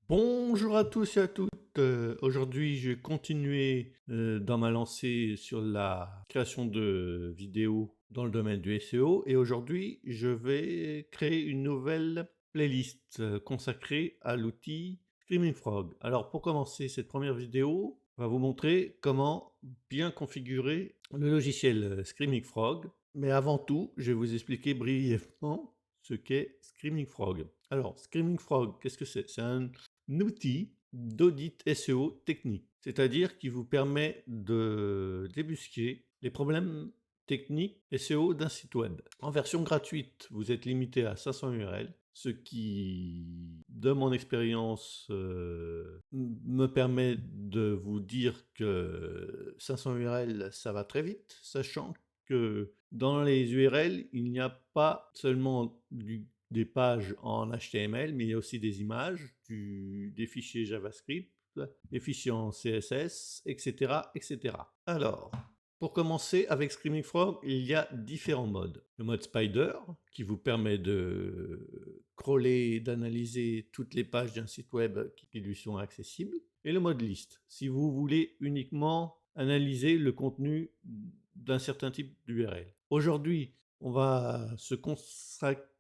Bonjour à tous et à toutes. Aujourd'hui, je vais continuer dans ma lancée sur la création de vidéos dans le domaine du SEO. Et aujourd'hui, je vais créer une nouvelle playlist consacrée à l'outil Screaming Frog. Alors, pour commencer cette première vidéo, on va vous montrer comment bien configurer le logiciel Screaming Frog. Mais avant tout, je vais vous expliquer brièvement ce qu'est Screaming Frog. Alors, Screaming Frog, qu'est-ce que c'est? C'est un outil d'audit SEO technique, c'est-à-dire qui vous permet de débusquer les problèmes techniques SEO d'un site web. En version gratuite, vous êtes limité à 500 URL, ce qui, de mon expérience, me permet de vous dire que 500 URL, ça va très vite, sachant que dans les URL, il n'y a pas seulement des pages en HTML, mais il y a aussi des images, des fichiers JavaScript, des fichiers en CSS, etc., etc. Alors, pour commencer, avec Screaming Frog, il y a différents modes. Le mode Spider, qui vous permet de crawler, d'analyser toutes les pages d'un site web qui lui sont accessibles. Et le mode List, si vous voulez uniquement analyser le contenu d'un certain type d'URL. Aujourd'hui, on va se consacrer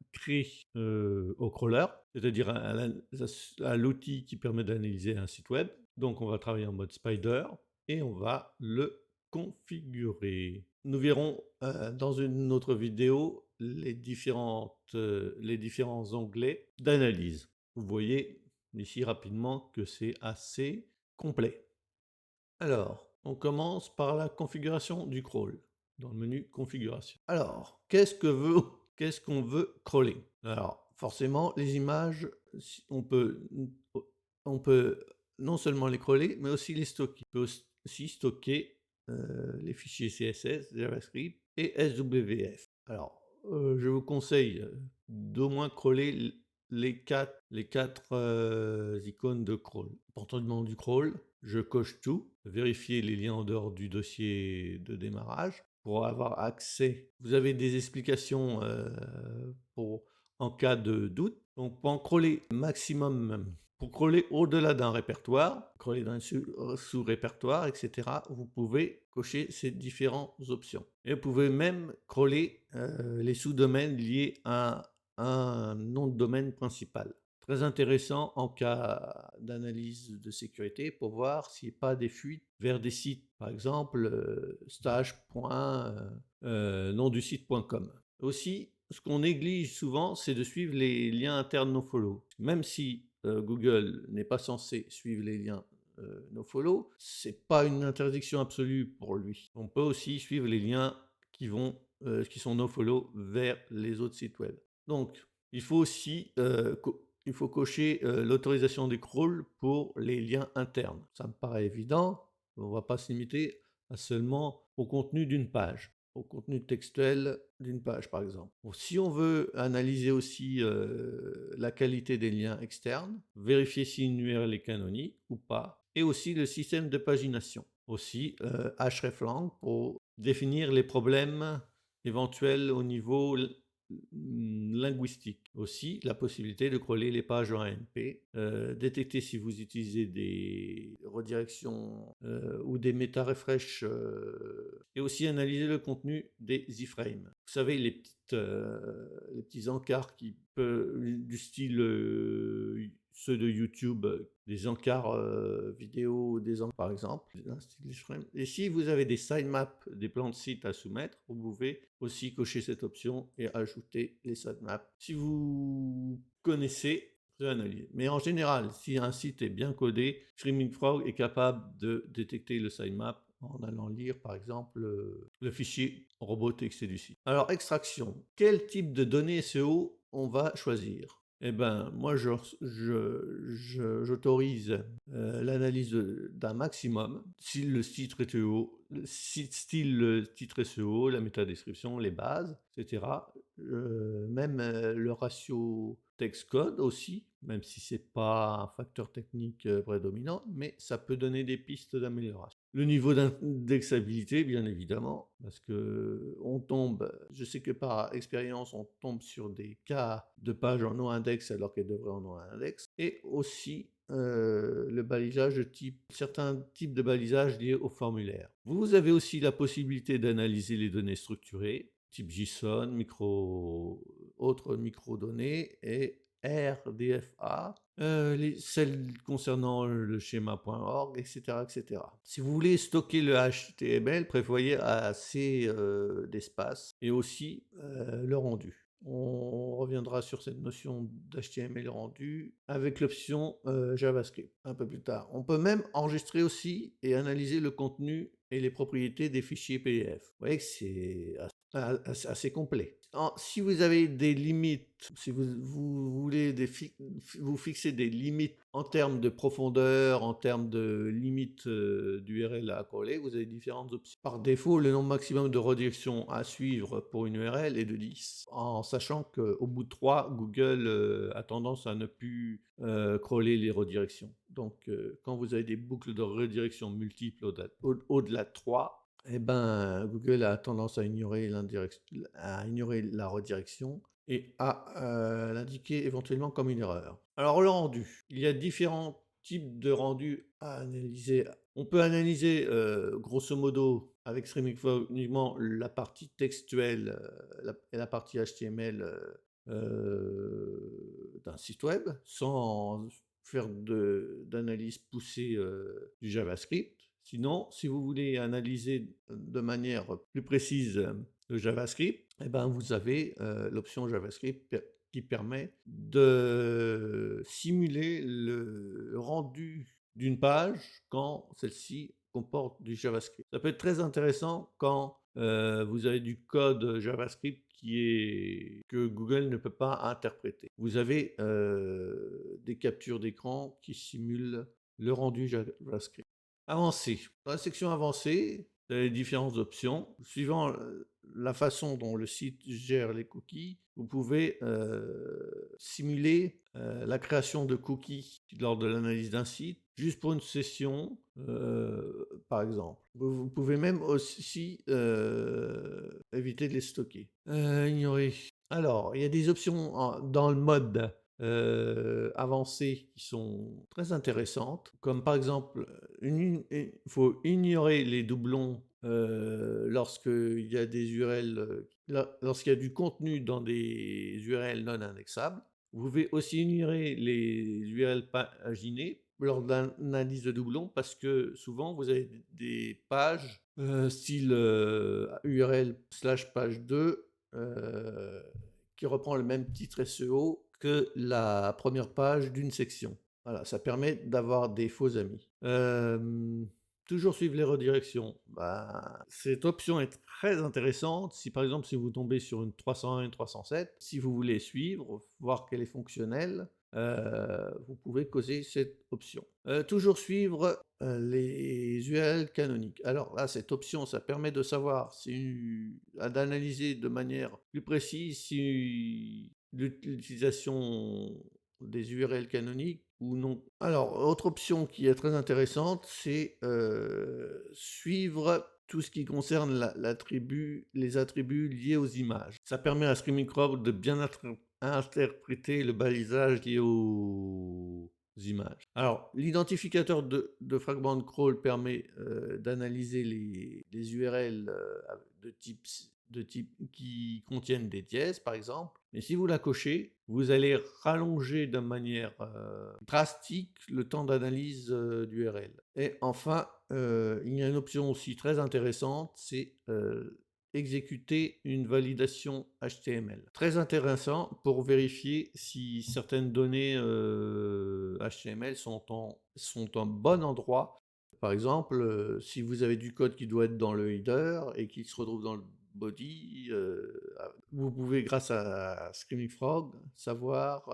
au crawler, c'est-à-dire à l'outil qui permet d'analyser un site web. Donc on va travailler en mode Spider et on va le configurer. Nous verrons dans une autre vidéo les différents onglets d'analyse. Vous voyez ici rapidement que c'est assez complet. Alors, on commence par la configuration du crawl, dans le menu configuration. Alors, qu'est-ce qu'on veut crawler? Alors, forcément, les images, on peut non seulement les crawler, mais aussi les stocker. On peut aussi stocker les fichiers CSS, JavaScript et SWF. Alors, je vous conseille d'au moins crawler les quatre icônes de crawl. Important du crawl, je coche tout, vérifier les liens en dehors du dossier de démarrage pour avoir accès. Vous avez des explications en cas de doute. Donc pour en crawler maximum, pour crawler au-delà d'un répertoire, crawler dans un sous-répertoire, etc., vous pouvez cocher ces différentes options. Et vous pouvez même crawler les sous-domaines liés à un nom de domaine principal. Très intéressant en cas d'analyse de sécurité pour voir s'il n'y a pas des fuites vers des sites, par exemple stage.nomdusite.com. Aussi, ce qu'on néglige souvent, c'est de suivre les liens internes nofollow. Même si Google n'est pas censé suivre les liens nofollow, c'est pas une interdiction absolue pour lui. On peut aussi suivre les liens qui sont nofollow vers les autres sites web. Donc, il faut aussi cocher l'autorisation des crawls pour les liens internes. Ça me paraît évident. On ne va pas se limiter seulement au contenu d'une page, au contenu textuel d'une page, par exemple. Bon, si on veut analyser aussi la qualité des liens externes, vérifier si une URL est canonique ou pas, et aussi le système de pagination. Aussi hreflang pour définir les problèmes éventuels au niveau linguistique. Aussi, la possibilité de crawler les pages en ANP, détecter si vous utilisez des redirections ou des meta-refresh, et aussi analyser le contenu des iframes. Vous savez, les petits encarts du style ceux de YouTube, des encarts vidéo, par exemple, et si vous avez des sitemaps, des plans de site à soumettre, vous pouvez aussi cocher cette option et ajouter les sitemaps. Si vous connaissez, analyse. Mais en général, si un site est bien codé, Screaming Frog est capable de détecter le sitemap en allant lire, par exemple, le fichier robot.txt du site. Alors, extraction. Quel type de données SEO on va choisir? Eh bien, moi, j'autorise l'analyse d'un maximum, style le titre SEO, la métadescription, les bases, etc. Même le ratio texte-code aussi, même si ce n'est pas un facteur technique prédominant, mais ça peut donner des pistes d'amélioration. Le niveau d'indexabilité, bien évidemment, parce que je sais que par expérience, on tombe sur des cas de pages en no-index alors qu'elles devraient en no-index, et aussi le balisage de type certains types de balisage liés au formulaire. Vous avez aussi la possibilité d'analyser les données structurées, type JSON, autres microdonnées et RDFA, celles concernant le schéma.org, etc., etc. Si vous voulez stocker le HTML, prévoyez assez d'espace et aussi le rendu. On reviendra sur cette notion d'HTML rendu avec l'option JavaScript un peu plus tard. On peut même enregistrer aussi et analyser le contenu et les propriétés des fichiers PDF. Vous voyez que c'est assez complet. Si vous avez des limites, si vous voulez vous fixer des limites en termes de profondeur, en termes de limites d'URL à coller, vous avez différentes options. Par défaut, le nombre maximum de redirections à suivre pour une URL est de 10, en sachant qu'au bout de 3, Google a tendance à ne plus crawler les redirections. Donc, quand vous avez des boucles de redirection multiples au-delà de 3, eh ben, Google a tendance à ignorer la redirection et à l'indiquer éventuellement comme une erreur. Alors le rendu, il y a différents types de rendus à analyser. On peut analyser grosso modo avec Streaming uniquement la partie textuelle et la partie HTML d'un site web sans faire d'analyse poussée du JavaScript. Sinon, si vous voulez analyser de manière plus précise le JavaScript, eh ben vous avez l'option JavaScript qui permet de simuler le rendu d'une page quand celle-ci comporte du JavaScript. Ça peut être très intéressant quand vous avez du code JavaScript que Google ne peut pas interpréter. Vous avez des captures d'écran qui simulent le rendu JavaScript. Avancé. Dans la section avancée, vous avez différentes options. Suivant la façon dont le site gère les cookies, vous pouvez simuler la création de cookies lors de l'analyse d'un site, juste pour une session, par exemple. Vous pouvez même aussi éviter de les stocker. Ignorer. Alors, il y a des options dans le mode avancées qui sont très intéressantes, comme par exemple, il faut ignorer les doublons lorsqu'il y a des URL, lorsqu'il y a du contenu dans des URL non indexables. Vous pouvez aussi ignorer les URL paginées lors de l'analyse de doublons parce que souvent vous avez des pages style URL slash page 2 qui reprend le même titre SEO que la première page d'une section. Voilà, ça permet d'avoir des faux amis. Toujours suivre les redirections. Bah, cette option est très intéressante si par exemple si vous tombez sur une 301, une 307, si vous voulez suivre, voir qu'elle est fonctionnelle, vous pouvez causer cette option. Toujours suivre les URL canoniques. Alors là, cette option, ça permet de savoir, d'analyser de manière plus précise si l'utilisation des URL canoniques ou non. Alors, autre option qui est très intéressante, c'est suivre tout ce qui concerne les attributs liés aux images. Ça permet à Screaming Frog de bien interpréter le balisage lié aux images. Alors, l'identificateur de fragment de crawl permet d'analyser les URL de type qui contiennent des dièses, par exemple. Mais si vous la cochez, vous allez rallonger de manière drastique le temps d'analyse d'URL. Et enfin, il y a une option aussi très intéressante, c'est exécuter une validation HTML. Très intéressant pour vérifier si certaines données HTML sont en bon endroit. Par exemple, si vous avez du code qui doit être dans le header et qui se retrouve dans le body, vous pouvez, grâce à Screaming Frog, savoir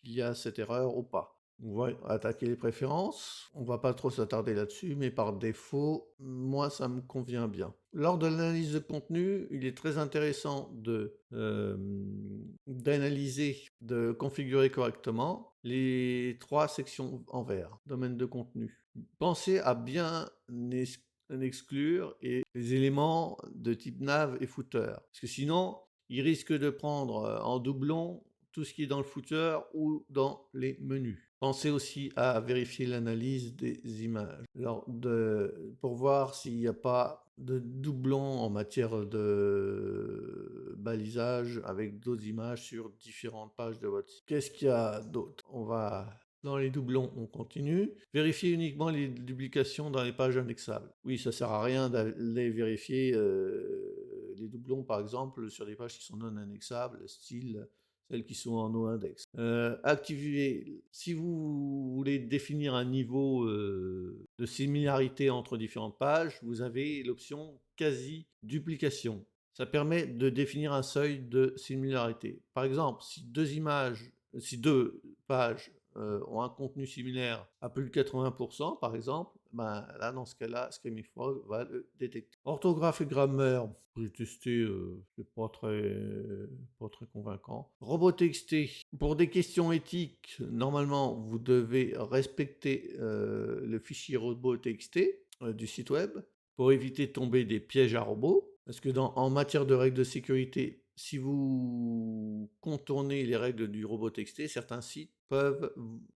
qu'il y a cette erreur ou pas. On va attaquer les préférences. On va pas trop s'attarder là-dessus, mais par défaut, moi, ça me convient bien. Lors de l'analyse de contenu, il est très intéressant d'analyser, de configurer correctement les 3 sections en vert, domaine de contenu. Pensez à bien exclure les éléments de type nav et footer, parce que sinon, il risque de prendre en doublon tout ce qui est dans le footer ou dans les menus. Pensez aussi à vérifier l'analyse des images pour voir s'il n'y a pas de doublons en matière de balisage avec d'autres images sur différentes pages de votre site. Qu'est-ce qu'il y a d'autre? On va dans les doublons, on continue. Vérifiez uniquement les duplications dans les pages indexables. Oui, ça sert à rien d'aller vérifier les doublons, par exemple, sur des pages qui sont non indexables, style celles qui sont en no-index. Activez, si vous voulez définir un niveau de similarité entre différentes pages, vous avez l'option quasi-duplication. Ça permet de définir un seuil de similarité. Par exemple, si deux pages ont un contenu similaire à plus de 80%, par exemple, ben là, dans ce cas-là, Screaming Frog va le détecter. Orthographe et grammaire, j'ai testé, c'est pas très convaincant. RobotXT, pour des questions éthiques, normalement, vous devez respecter le fichier RobotXT du site web pour éviter de tomber des pièges à robots. Parce que en matière de règles de sécurité, si vous contournez les règles du RobotXT, certains sites peuvent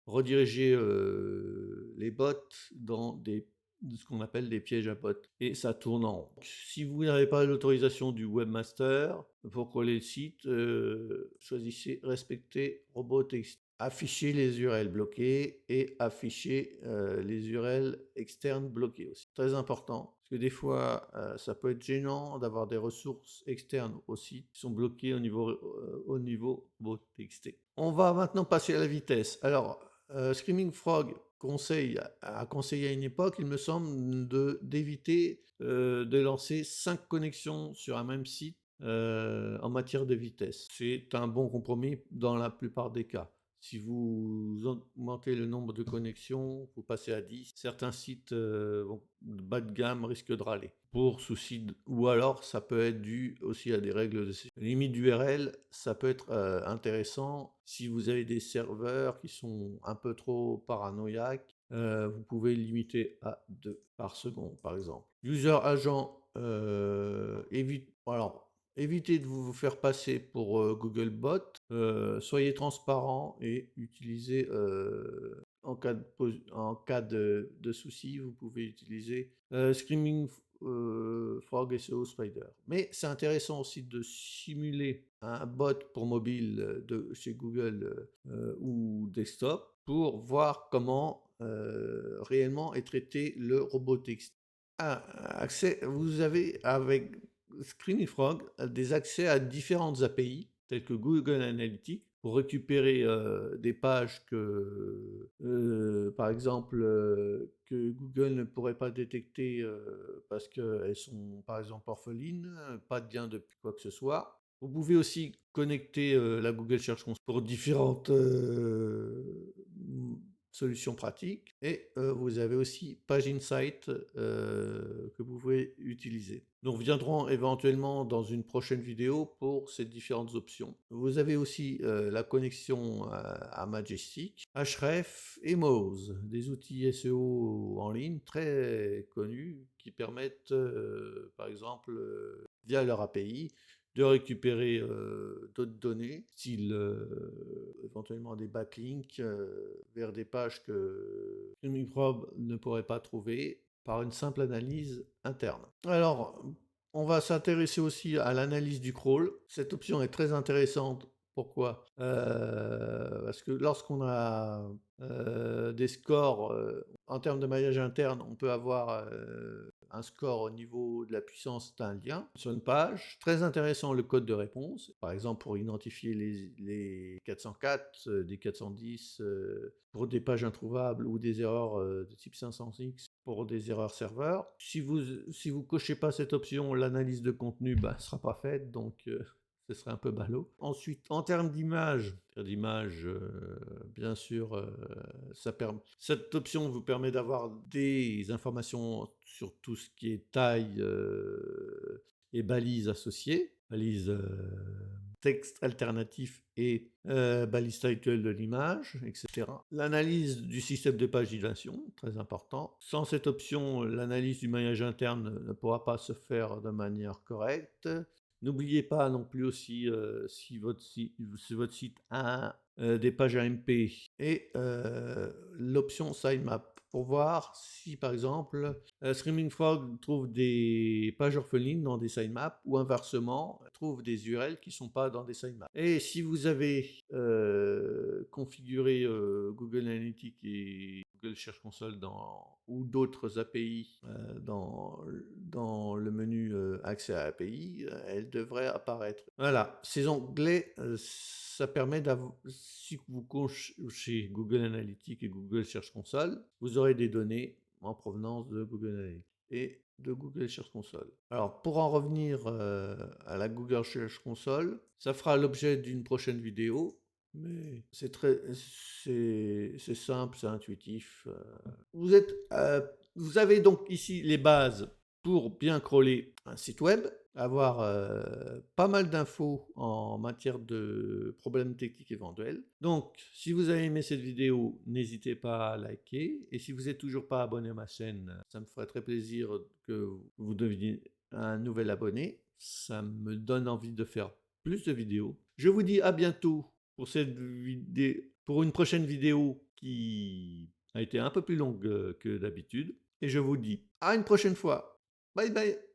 rediriger les bots dans ce qu'on appelle des pièges à bots. Et ça tourne en rond. Si vous n'avez pas l'autorisation du webmaster pour coller le site, choisissez respecter RobotXT. Afficher les URL bloquées et afficher les URL externes bloquées aussi. Très important, parce que des fois, ça peut être gênant d'avoir des ressources externes au site qui sont bloquées au niveau RobotXT. On va maintenant passer à la vitesse. Alors, Screaming Frog a conseillé à une époque, il me semble, d'éviter de lancer 5 connexions sur un même site en matière de vitesse. C'est un bon compromis dans la plupart des cas. Si vous augmentez le nombre de connexions, vous passez à 10, certains sites bas de gamme risquent de râler. Ou alors ça peut être dû aussi à des règles de sécurité. Limite d'URL, ça peut être intéressant si vous avez des serveurs qui sont un peu trop paranoïaques. Vous pouvez limiter à 2 par seconde, par exemple. User agent, évitez de vous faire passer pour Googlebot, soyez transparent et utilisez en cas de souci, vous pouvez utiliser Screaming Frog SEO Spider. Mais c'est intéressant aussi de simuler un bot pour mobile de chez Google ou desktop pour voir comment réellement est traité le robotext. Vous avez avec Screaming Frog des accès à différentes API, telles que Google Analytics, pour récupérer des pages par exemple, que Google ne pourrait pas détecter parce qu'elles sont, par exemple, orphelines, pas de lien depuis quoi que ce soit. Vous pouvez aussi connecter la Google Search Console pour différentes solutions pratiques. Et vous avez aussi Page Insight que vous pouvez utiliser. Nous reviendrons éventuellement dans une prochaine vidéo pour ces différentes options. Vous avez aussi la connexion à Majestic, Href et Moz, des outils SEO en ligne très connus qui permettent, par exemple, via leur API, de récupérer d'autres données, style éventuellement des backlinks vers des pages que Microbe ne pourrait pas trouver par une simple analyse interne. Alors, on va s'intéresser aussi à l'analyse du crawl. Cette option est très intéressante. Pourquoi? Parce que lorsqu'on a des scores en termes de maillage interne, on peut avoir un score au niveau de la puissance d'un lien sur une page. Très intéressant le code de réponse, par exemple pour identifier les 404, des 410 pour des pages introuvables ou des erreurs de type 500X pour des erreurs serveurs. Si vous cochez pas cette option, l'analyse de contenu ne sera pas faite, donc ce serait un peu ballot. Ensuite, en termes d'image, bien sûr, cette option vous permet d'avoir des informations sur tout ce qui est taille et balises associées, balises texte alternatif et balise title de l'image, etc. L'analyse du système de pagination, très important. Sans cette option, l'analyse du maillage interne ne pourra pas se faire de manière correcte. N'oubliez pas non plus aussi si votre site a des pages AMP et l'option sitemap pour voir si, par exemple, Screaming Frog trouve des pages orphelines dans des sitemaps ou inversement, trouve des URL qui ne sont pas dans des sitemaps. Et si vous avez configuré Google Analytics et Google Search Console ou d'autres API dans le menu accès à API, elles devraient apparaître. Voilà, ces onglets, ça permet d'avoir, si vous cochez Google Analytics et Google Search Console, vous aurez des données en provenance de Google Analytics et de Google Search Console. Alors, pour en revenir à la Google Search Console, ça fera l'objet d'une prochaine vidéo, mais c'est simple, c'est intuitif. Vous avez donc ici les bases pour bien crawler un site web, avoir pas mal d'infos en matière de problèmes techniques éventuels. Donc, si vous avez aimé cette vidéo, n'hésitez pas à liker. Et si vous n'êtes toujours pas abonné à ma chaîne, ça me ferait très plaisir que vous deveniez un nouvel abonné. Ça me donne envie de faire plus de vidéos. Je vous dis à bientôt pour une prochaine vidéo qui a été un peu plus longue que d'habitude. Et je vous dis à une prochaine fois. Bye bye.